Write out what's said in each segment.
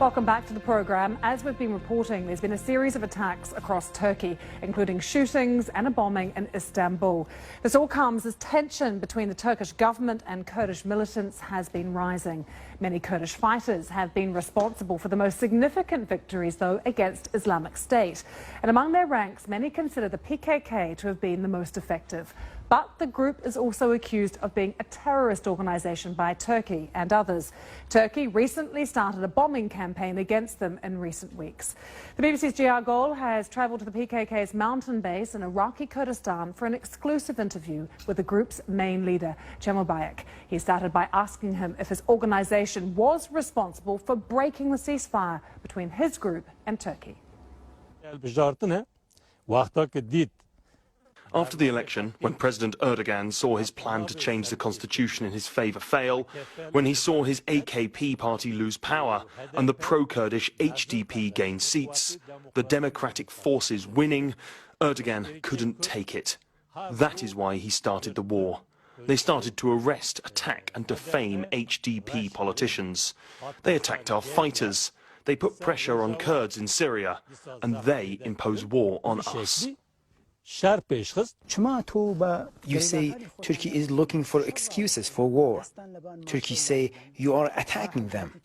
Welcome back to the programme. As we've been reporting, there's been a series of attacks across Turkey, including shootings and a bombing in Istanbul. This all comes as tension between the Turkish government and Kurdish militants has been rising. Many Kurdish fighters have been responsible for the most significant victories, though, against Islamic State. And among their ranks, many consider the PKK to have been the most effective. But the group is also accused of being a terrorist organisation by Turkey and others. Turkey recently started a bombing campaign against them in recent weeks. The BBC's Gia Gol has travelled to the PKK's mountain base in Iraqi Kurdistan for an exclusive interview with the group's main leader, Cemal Bayek. He started by asking him if his organisation was responsible for breaking the ceasefire between his group and Turkey. After the election, when President Erdogan saw his plan to change the constitution in his favour fail, when he saw his AKP party lose power and the pro-Kurdish HDP gain seats, the democratic forces winning, Erdogan couldn't take it. That is why he started the war. They started to arrest, attack and defame HDP politicians. They attacked our fighters. They put pressure on Kurds in Syria, and they impose war on us. You say Turkey is looking for excuses for war. Turkey say you are attacking them.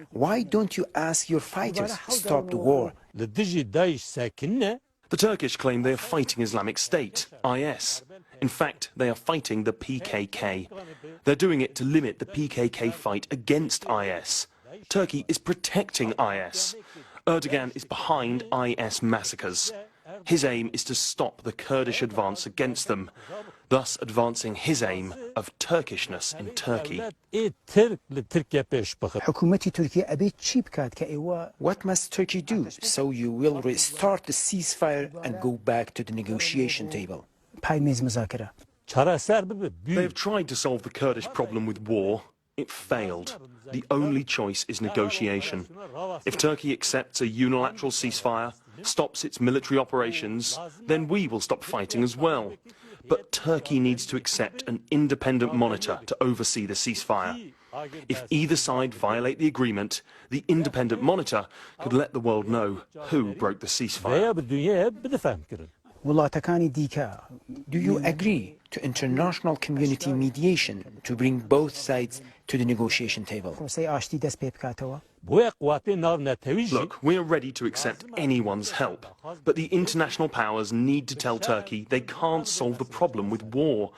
Why don't you ask your fighters to stop the war? The Turkish claim they are fighting Islamic State, IS. In fact, they are fighting the PKK. They're doing it to limit the PKK fight against IS. Turkey is protecting IS. Erdogan is behind IS massacres. His aim is to stop the Kurdish advance against them, thus advancing his aim of Turkishness in Turkey. What must Turkey do so you will restart the ceasefire and go back to the negotiation table? They have tried to solve the Kurdish problem with war. It failed. The only choice is negotiation. If Turkey accepts a unilateral ceasefire, stops its military operations, then we will stop fighting as well. But Turkey needs to accept an independent monitor to oversee the ceasefire. If either side violate the agreement, the independent monitor could let the world know who broke the ceasefire. Do you agree to international community mediation to bring both sides to the negotiation table? Look, we are ready to accept anyone's help, but the international powers need to tell Turkey they can't solve the problem with war.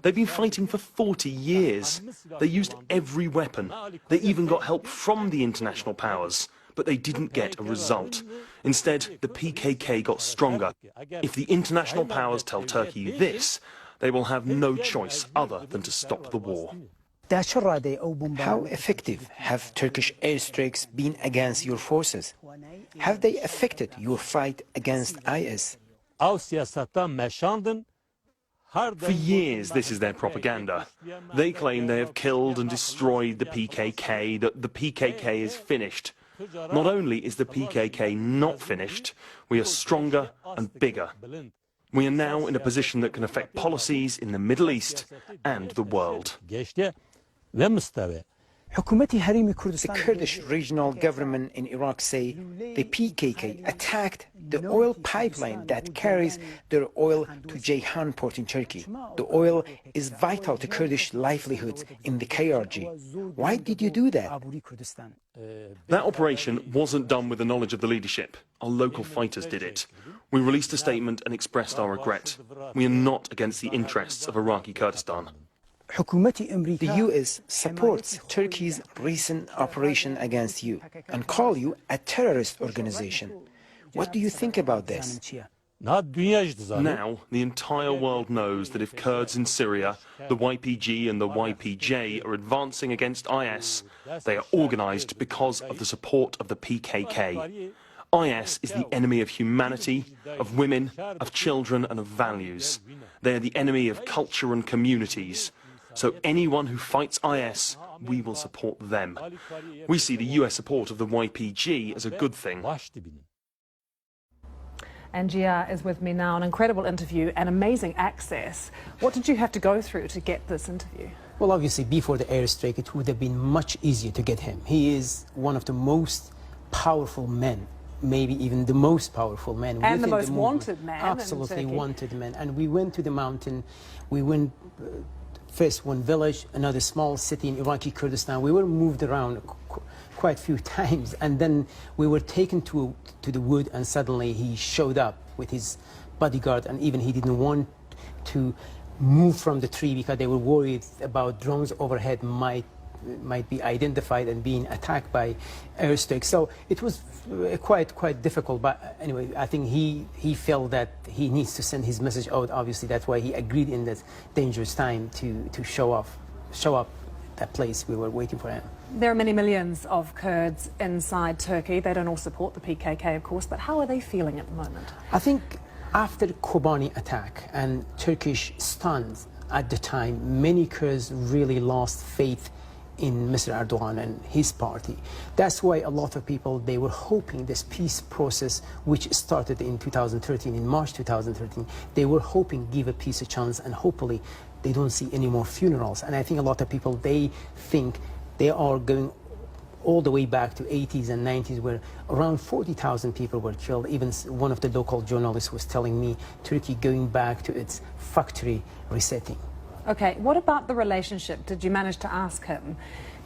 They've been fighting for 40 years. They used every weapon. They even got help from the international powers, but they didn't get a result. Instead, the PKK got stronger. If the international powers tell Turkey this, they will have no choice other than to stop the war. How effective have Turkish airstrikes been against your forces? Have they affected your fight against IS? For years, this is their propaganda. They claim they have killed and destroyed the PKK, that the PKK is finished. Not only is the PKK not finished, we are stronger and bigger. We are now in a position that can affect policies in the Middle East and the world. The Kurdish regional government in Iraq say the PKK attacked the oil pipeline that carries their oil to Ceyhan port in Turkey. The oil is vital to Kurdish livelihoods in the KRG. Why did you do that? That operation wasn't done with the knowledge of the leadership. Our local fighters did it. We released a statement and expressed our regret. We are not against the interests of Iraqi Kurdistan. The US supports Turkey's recent operation against you and call you a terrorist organization. What do you think about this? Now, the entire world knows that if Kurds in Syria, the YPG and the YPJ are advancing against IS, they are organized because of the support of the PKK. IS is the enemy of humanity, of women, of children and of values. They are the enemy of culture and communities. So anyone who fights IS, we will support them. We see the US support of the YPG as a good thing. And Gia is with me now, an incredible interview and amazing access. What did you have to go through to get this interview? Well, obviously, before the airstrike, it would have been much easier to get him. He is one of the most powerful men, maybe even the most powerful men. And the within most movement. wanted man. Absolutely wanted men. And we went to the mountain. We went first one village, another small city in Iraqi Kurdistan. We were moved around quite a few times, and then we were taken to the wood, and suddenly he showed up with his bodyguard, and even he didn't want to move from the tree because they were worried about drones overhead might be identified and being attacked by airstrikes. So it was quite difficult. But anyway, I think he felt that he needs to send his message out. Obviously, that's why he agreed in that dangerous time to show up that place. We were waiting for him. There are many millions of Kurds inside Turkey. They don't all support the PKK, of course, but how are they feeling at the moment? I think after the Kobani attack and Turkish stuns at the time, many Kurds really lost faith in Mr. Erdogan and his party. That's why a lot of people, they were hoping this peace process, which started in 2013, in March 2013, they were hoping give a peace a chance, and hopefully they don't see any more funerals. And I think a lot of people, they think they are going all the way back to 80s and 90s, where around 40,000 people were killed. Even one of the local journalists was telling me Turkey going back to its factory resetting. Okay, what about the relationship, did you manage to ask him,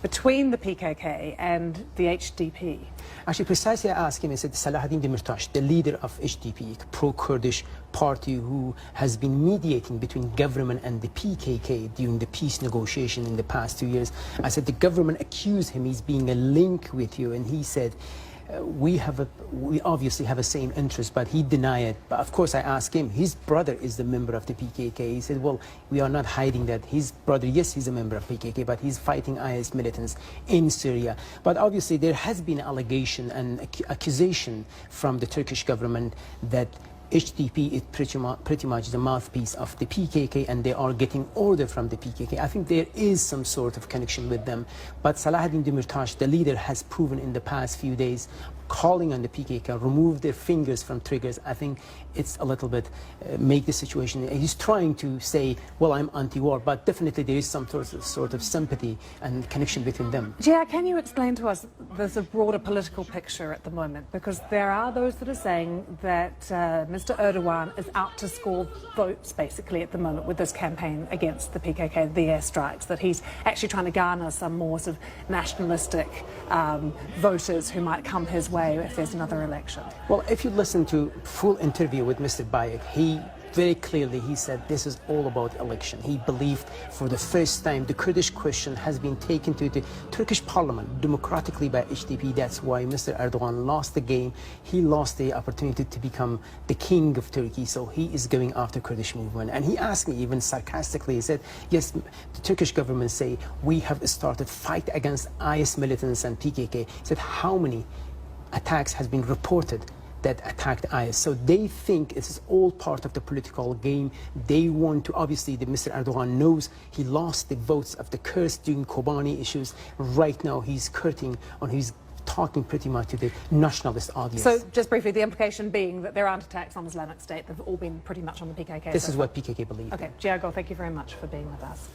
between the PKK and the HDP? Actually, precisely I asked him, I said, Selahattin Demirtas, the leader of HDP, the pro-Kurdish party who has been mediating between government and the PKK during the peace negotiation in the past 2 years. I said, the government accused him he's being a link with you, and he said, we obviously have the same interest, but he denied it. But of course, I asked him, his brother is the member of the PKK. He said, well, we are not hiding that. His brother, yes, he's a member of PKK, but he's fighting IS militants in Syria. But obviously, there has been allegation and accusation from the Turkish government that HDP is pretty much the mouthpiece of the PKK, and they are getting order from the PKK. I think there is some sort of connection with them. But Selahattin Demirtas, the leader, has proven in the past few days, calling on the PKK, remove their fingers from triggers. I think it's a little bit make the situation. He's trying to say, well, I'm anti-war, but definitely there is some sort of sympathy and connection between them. Jia, can you explain to us there's a broader political picture at the moment? Because there are those that are saying that Mr. Erdogan is out to score votes, basically, at the moment with this campaign against the PKK, the airstrikes, that he's actually trying to garner some more sort of nationalistic voters who might come his way if there's another election. Well, if you listen to full interview with Mr. Bayek, he very clearly he said this is all about election. He believed for the first time the Kurdish question has been taken to the Turkish parliament democratically by HDP. That's why Mr. Erdogan lost the game. He lost the opportunity to become the king of Turkey. So he is going after Kurdish movement. And he asked me even sarcastically, he said, yes, the Turkish government say we have started fight against IS militants and PKK. He said, how many attacks has been reported that attacked IS? So they think it is all part of the political game. They want to, obviously, Mr. Erdogan knows he lost the votes of the Kurds during Kobani issues. Right now he's curting on, he's talking pretty much to the nationalist audience. So just briefly, the implication being that there aren't attacks on Islamic State, they've all been pretty much on the PKK. This is what PKK believes. Okay, Giago, thank you very much for being with us.